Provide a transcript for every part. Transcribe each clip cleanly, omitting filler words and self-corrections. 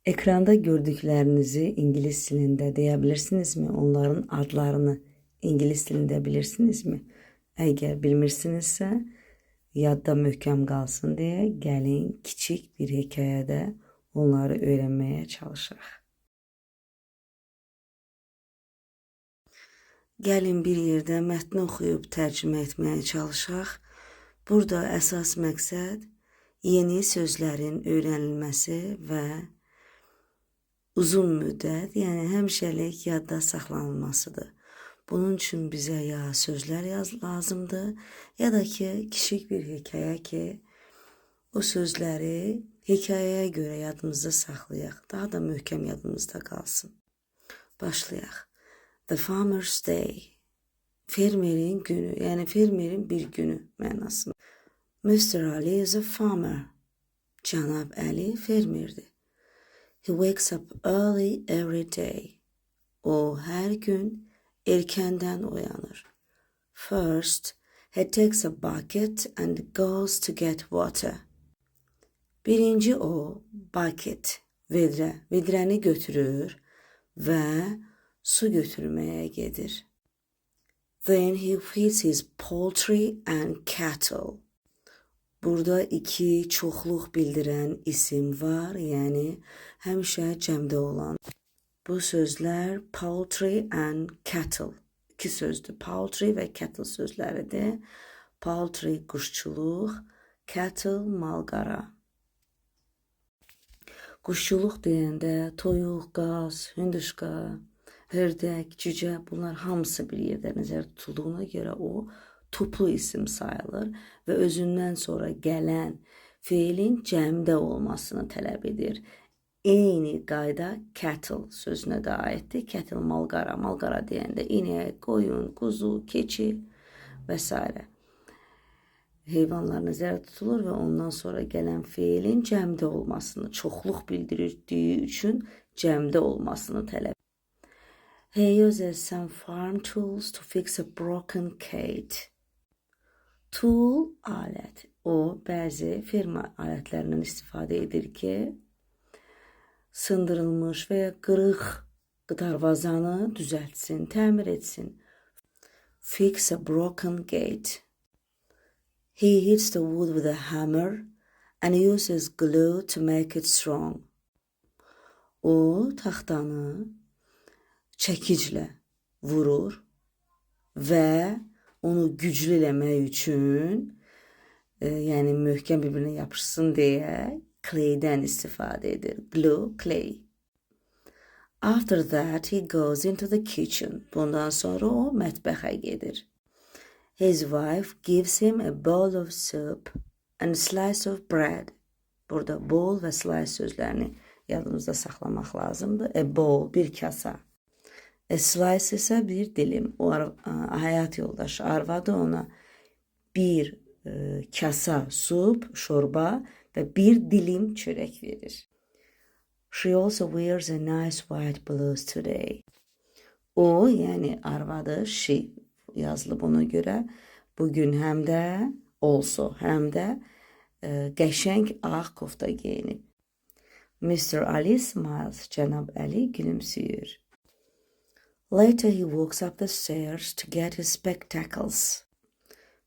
Ekranda gördüklərinizi ingilis dilində deyə bilirsinizmi? Onların adlarını ingilis dilində bilirsinizmi? Əgər bilmirsinizsə, yadda möhkəm qalsın deyə gəlin kiçik bir hekayədə onları öyrənməyə çalışaq. Gəlin bir yerdə mətni oxuyub tərcümə etməyə çalışaq. Burada əsas məqsəd yeni sözlərin öyrənilməsi və uzun müddət, yəni həmişəlik yadda saxlanılmasıdır. Bunun üçün bizə ya sözlər lazımdır, ya da ki, kiçik bir hekayə ki, o sözləri hekayəyə görə yadımızda saxlayaq, daha da möhkəm yadımızda qalsın. Başlayaq. The Farmer's Day. Fermerin günü, yəni fermerin bir günü mənasında. Mr. Ali is a farmer. Cənab Əli fermerdir. He wakes up early every day. O her gün erkenden uyanır. First, he takes a bucket and goes to get water. Birinci o bucket, vedrəni götürür və su götürməyə gedir. Then he feeds his poultry and cattle. Burada iki çoxluq bildirən isim var, yəni həmişə cəmdə olan. Bu sözlər poultry and cattle. İki sözdür. Poultry və cattle sözləridir. Poultry quşçuluq, cattle malqara. Quşçuluq deyəndə toyuq, qaz, hündüşka, hördək, cücə bunlar hamısı bir yerdə nəzərdə tutulduğuna görə o toplu isim sayılır və özündən sonra gələn feilin cəmdə olmasını tələb edir. Eyni qayda cattle sözünə də aiddir. Cattle malqara, malqara deyəndə inək, qoyun, quzu, keçi və s. heyvanlar nəzərdə tutulur və ondan sonra gələn feilin cəmdə olmasını, çoxluq bildirdiyi üçün cəmdə olmasını tələb edir. He uses some farm tools to fix a broken cage. Tool, alət. O, bəzi firma alətlərindən istifadə edir ki, sındırılmış və ya qırıq darvazanı düzəltsin, təmir etsin. Fix a broken gate. He hits the wood with a hammer and uses glue to make it strong. O, taxtanı çəkiclə vurur və onu güclü eləmək üçün, yəni möhkəm bir-birinə yapışsın deyə claydən istifadə edir. Glue, clay. After that, he goes into the kitchen. Bundan sonra o mətbəxə gedir. His wife gives him a bowl of soup and a slice of bread. Burada bowl və slice sözlərini yadımızda saxlamaq lazımdır. A bowl, bir kasa. A slice isə bir dilim. O həyat yoldaşı arvadı ona bir kasa sup, şorba və bir dilim çörək verir. She also wears a nice white blouse today. O, yəni arvadı, she yazılıb ona görə bugün həm də qəşəng ağ kofta geyinib. Mr. Ali smiles. Cənab Əli gülümsüyür. Later he walks up the stairs to get his spectacles.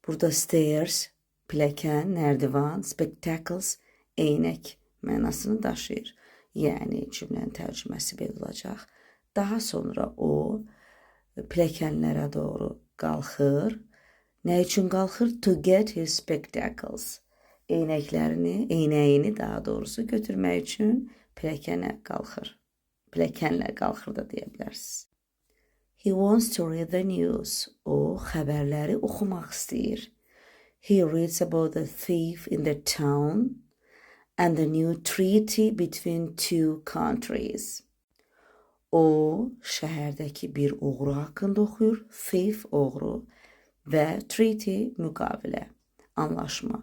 Burada stairs, pilləkən, nərdivan, spectacles, eynək mənasını daşıyır. Yəni cümlənin tərcüməsi belə olacaq. Daha sonra o pilləkənlərə doğru qalxır. Nə üçün qalxır? To get his spectacles. Eynəyini daha doğrusu götürmək üçün pilləkənə qalxır. Pilləkənlə qalxır da deyə bilərsiniz. He wants to read the news. O, xəbərləri oxumaq istəyir. He reads about the thief in the town and the new treaty between two countries. O, şəhərdəki bir oğru haqqında oxuyur. Thief, oğru və treaty, müqavilə, anlaşma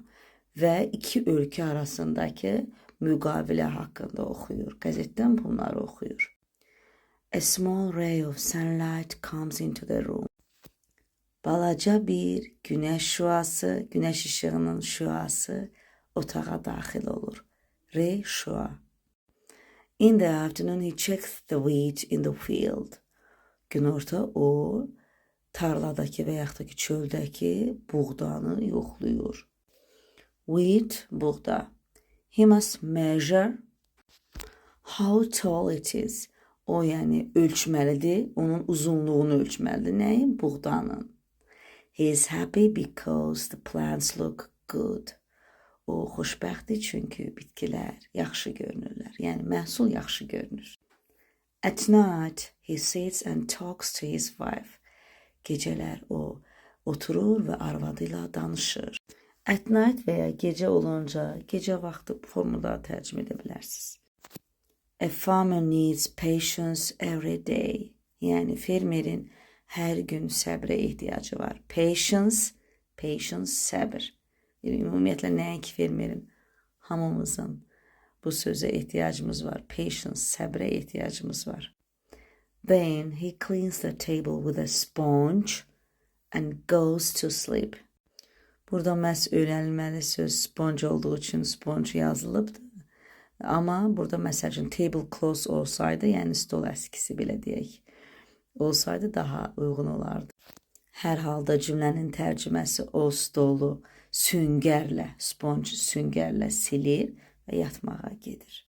və iki ölkə arasındakı müqavilə haqqında oxuyur. Qəzetdən bunları oxuyur. A small ray of sunlight comes into the room. Balaca bir günəş şüası, günəş işığının şüası otağa daxil olur. Ray, şüa. In the afternoon he checked the wheat in the field. Günorta o tarladakı və yaxud da ki çöldəki buğdanı yoxlayır. Wheat, buğda. He must measure how tall it is. O yəni ölçməlidir, onun uzunluğunu ölçməlidir. Nəyin? Buğdanın. He is happy because the plants look good. O xoşbəxtdir çünki bitkilər yaxşı görünürlər. Yəni məhsul yaxşı görünür. At night he sits and talks to his wife. Gecələr o oturur və arvadı ilə danışır. At night və ya gecə olunca gecə vaxtı formada tərcümə edə bilərsiniz. A farmer needs patience every day. Yəni fermerin hər gün səbrə ehtiyacı var. Patience, səbr. Ümumiyyətlə nəinki fermerin, hamımızın bu sözə ehtiyacımız var. Patience, səbrə ehtiyacımız var. Then he cleans the table with a sponge and goes to sleep. Burada məhz öyrənilməli söz sponge olduğu üçün sponge yazılıbdır. Amma burada məsəl üçün tablecloth olsaydı, yəni stol əskisi belə deyək, olsaydı daha uyğun olardı. Hər halda cümlənin tərcüməsi o stolu süngərlə, sponge süngərlə silir və yatmağa gedir.